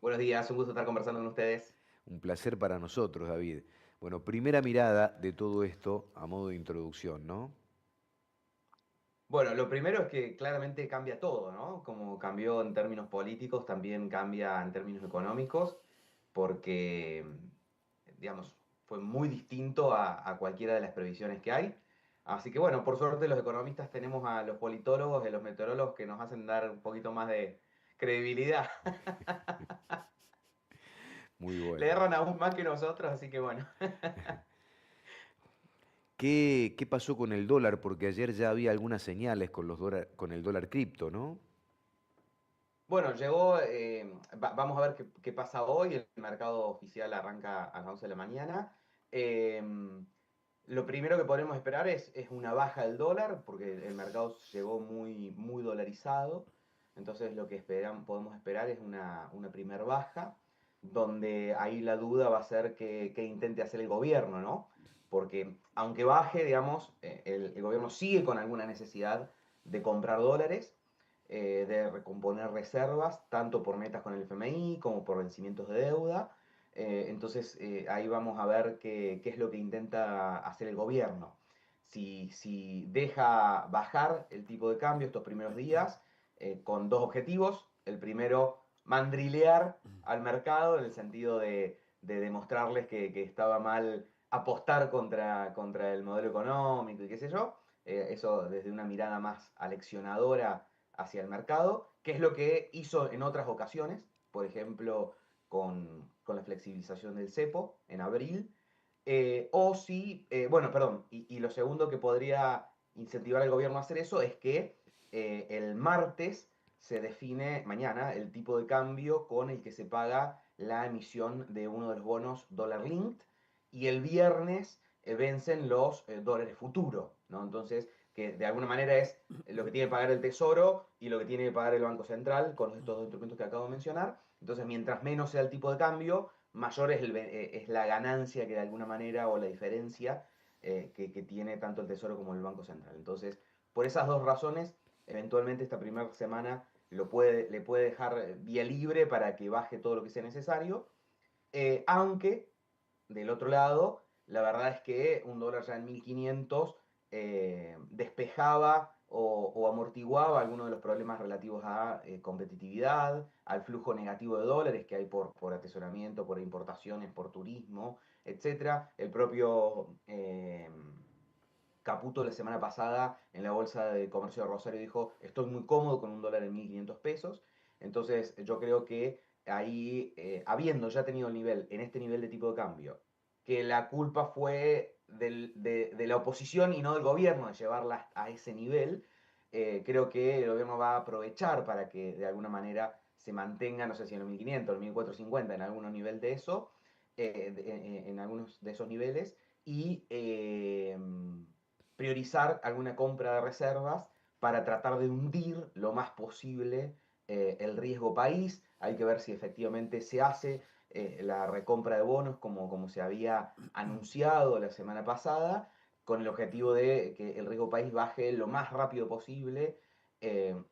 Buenos días, un gusto estar conversando con ustedes. Un placer para nosotros, David. Bueno, primera mirada de todo esto a modo de introducción, ¿no? Bueno, lo primero es que claramente cambia todo, ¿no? Como cambió en términos políticos, también cambia en términos económicos, porque, digamos, fue muy distinto a cualquiera de las previsiones que hay. Así que bueno, por suerte los economistas tenemos a los politólogos y a los meteorólogos que nos hacen dar un poquito más de credibilidad. Muy Le bueno. erran aún más que nosotros, así que bueno. ¿Qué pasó con el dólar? Porque ayer ya había algunas señales con con el dólar cripto, ¿no? Bueno, llegó, vamos a ver qué pasa hoy. El mercado oficial arranca a las 11 de la mañana. Eh, lo primero que podemos esperar es una baja del dólar, porque el mercado llegó muy dolarizado. Entonces lo que podemos esperar es una primer baja, donde ahí la duda va a ser qué intente hacer el gobierno, ¿no? Porque aunque baje, digamos, el gobierno sigue con alguna necesidad de comprar dólares, de recomponer reservas, tanto por metas con el FMI como por vencimientos de deuda. Entonces ahí vamos a ver qué es lo que intenta hacer el gobierno. Si deja bajar el tipo de cambio estos primeros días con dos objetivos. El primero, mandrilear al mercado en el sentido de demostrarles que estaba mal apostar contra el modelo económico y qué sé yo. Eso desde una mirada más aleccionadora hacia el mercado, que es lo que hizo en otras ocasiones, por ejemplo, con la flexibilización del cepo en abril, o si, bueno, perdón, y lo segundo que podría incentivar al gobierno a hacer eso es que el martes se define, mañana, el tipo de cambio con el que se paga la emisión de uno de los bonos dollar linked, y el viernes vencen los dólares futuro, ¿no? Entonces, que de alguna manera es lo que tiene que pagar el Tesoro y lo que tiene que pagar el Banco Central con estos dos instrumentos que acabo de mencionar. Entonces, mientras menos sea el tipo de cambio, mayor es la ganancia que de alguna manera o la diferencia que tiene tanto el Tesoro como el Banco Central. Entonces, por esas dos razones, eventualmente esta primera semana le puede dejar vía libre para que baje todo lo que sea necesario, aunque del otro lado, la verdad es que un dólar ya en 1500 despejaba o amortiguaba algunos de los problemas relativos a competitividad, al flujo negativo de dólares que hay por atesoramiento, por importaciones, por turismo, etcétera. El propio Caputo la semana pasada en la Bolsa de Comercio de Rosario dijo, estoy muy cómodo con un dólar en 1500 pesos. Entonces yo creo que ahí, habiendo ya tenido el nivel, en este nivel de tipo de cambio, que la culpa fue de la oposición y no del gobierno de llevarla a ese nivel, creo que el gobierno va a aprovechar para que de alguna manera se mantenga, no sé si en los 1500, en los 1450, en algún nivel de eso, en algunos de esos niveles, y priorizar alguna compra de reservas para tratar de hundir lo más posible el riesgo país. Hay que ver si efectivamente se hace la recompra de bonos como se había anunciado la semana pasada, con el objetivo de que el riesgo país baje lo más rápido posible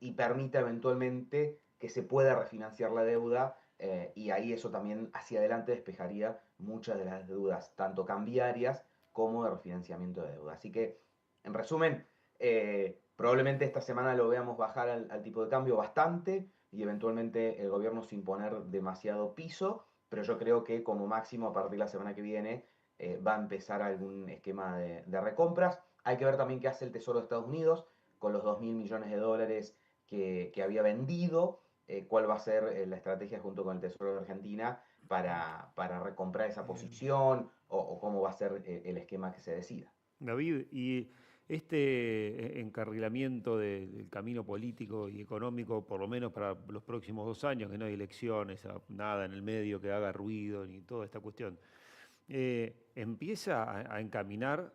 y permita eventualmente que se pueda refinanciar la deuda, y ahí eso también hacia adelante despejaría muchas de las deudas, tanto cambiarias como de refinanciamiento de deuda. Así que, en resumen, probablemente esta semana lo veamos bajar al tipo de cambio bastante y eventualmente el gobierno sin poner demasiado piso, pero yo creo que como máximo a partir de la semana que viene va a empezar algún esquema de recompras. Hay que ver también qué hace el Tesoro de Estados Unidos con los 2.000 millones de dólares que había vendido, cuál va a ser la estrategia junto con el Tesoro de Argentina para recomprar esa posición o cómo va a ser el esquema que se decida. David, y este encarrilamiento del camino político y económico, por lo menos para los próximos 2 años, que no hay elecciones, nada en el medio que haga ruido, ni toda esta cuestión, empieza a encaminar,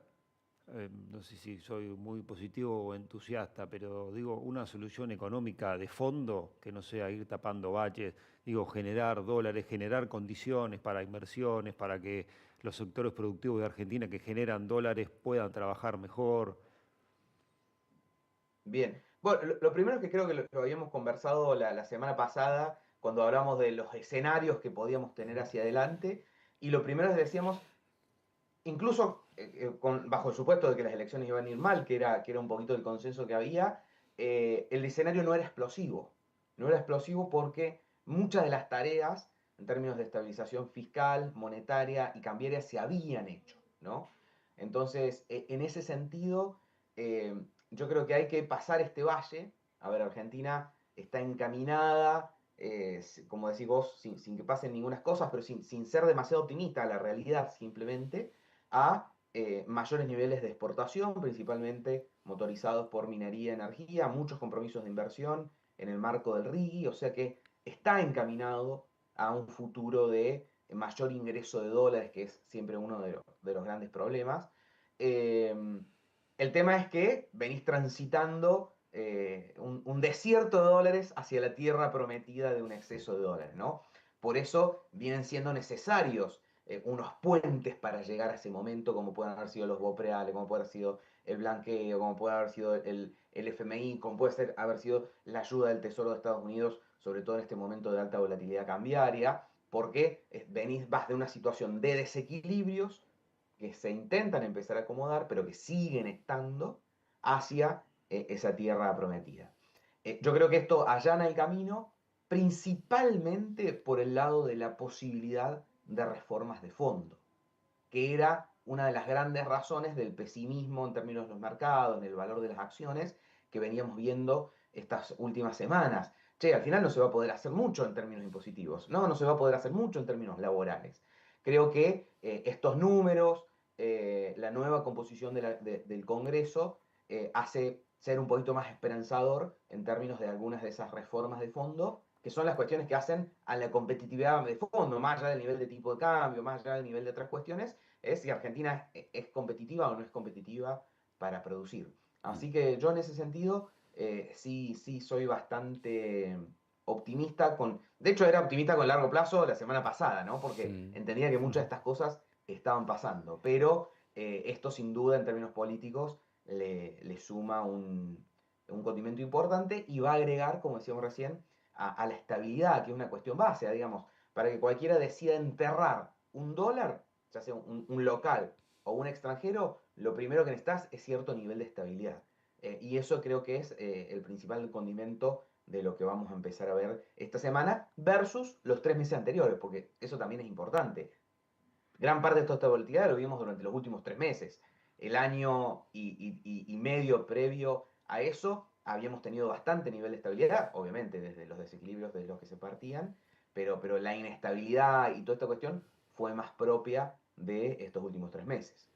no sé si soy muy positivo o entusiasta, pero digo, una solución económica de fondo que no sea ir tapando baches, digo, generar dólares, generar condiciones para inversiones, para que los sectores productivos de Argentina que generan dólares puedan trabajar mejor. Bien. Bueno, lo primero es que creo que lo habíamos conversado la semana pasada, cuando hablamos de los escenarios que podíamos tener hacia adelante. Y lo primero es decíamos, incluso bajo el supuesto de que las elecciones iban a ir mal, que era un poquito el consenso que había, el escenario no era explosivo. No era explosivo porque muchas de las tareas, en términos de estabilización fiscal, monetaria y cambiaria, se habían hecho, ¿no? Entonces, en ese sentido, yo creo que hay que pasar este valle. A ver, Argentina está encaminada, como decís vos, sin que pasen ninguna cosas, pero sin ser demasiado optimista, la realidad simplemente, a mayores niveles de exportación, principalmente motorizados por minería y energía, muchos compromisos de inversión en el marco del RIGI, o sea que está encaminado a un futuro de mayor ingreso de dólares, que es siempre uno de los grandes problemas. Eh, el tema es que venís transitando un desierto de dólares hacia la tierra prometida de un exceso de dólares, ¿no? Por eso vienen siendo necesarios unos puentes para llegar a ese momento, como pueden haber sido los BOPREALES, como puede haber sido el blanqueo, como puede haber sido el FMI, como puede haber sido la ayuda del Tesoro de Estados Unidos, sobre todo en este momento de alta volatilidad cambiaria, porque vas de una situación de desequilibrios que se intentan empezar a acomodar, pero que siguen estando hacia esa tierra prometida. Yo creo que esto allana el camino principalmente por el lado de la posibilidad de reformas de fondo, que era una de las grandes razones del pesimismo en términos de los mercados, en el valor de las acciones que veníamos viendo estas últimas semanas. Che, al final no se va a poder hacer mucho en términos impositivos, no se va a poder hacer mucho en términos laborales. Creo que estos números, la nueva composición del Congreso, hace ser un poquito más esperanzador en términos de algunas de esas reformas de fondo, que son las cuestiones que hacen a la competitividad de fondo, más allá del nivel de tipo de cambio, más allá del nivel de otras cuestiones, es si Argentina es competitiva o no es competitiva para producir. Así que yo en ese sentido sí soy bastante optimista de hecho era optimista con largo plazo la semana pasada, ¿no? Porque Mm. entendía que muchas de estas cosas estaban pasando, pero esto sin duda en términos políticos le suma un condimento importante y va a agregar, como decíamos recién, a la estabilidad, que es una cuestión base, digamos, para que cualquiera decida enterrar un dólar, ya sea un local o un extranjero, lo primero que necesitas es cierto nivel de estabilidad. Y eso creo que es el principal condimento de lo que vamos a empezar a ver esta semana versus los 3 meses anteriores, porque eso también es importante. Gran parte de toda esta volatilidad lo vimos durante los últimos 3 meses. El año y medio previo a eso habíamos tenido bastante nivel de estabilidad, obviamente desde los desequilibrios de los que se partían, pero la inestabilidad y toda esta cuestión fue más propia de estos últimos 3 meses.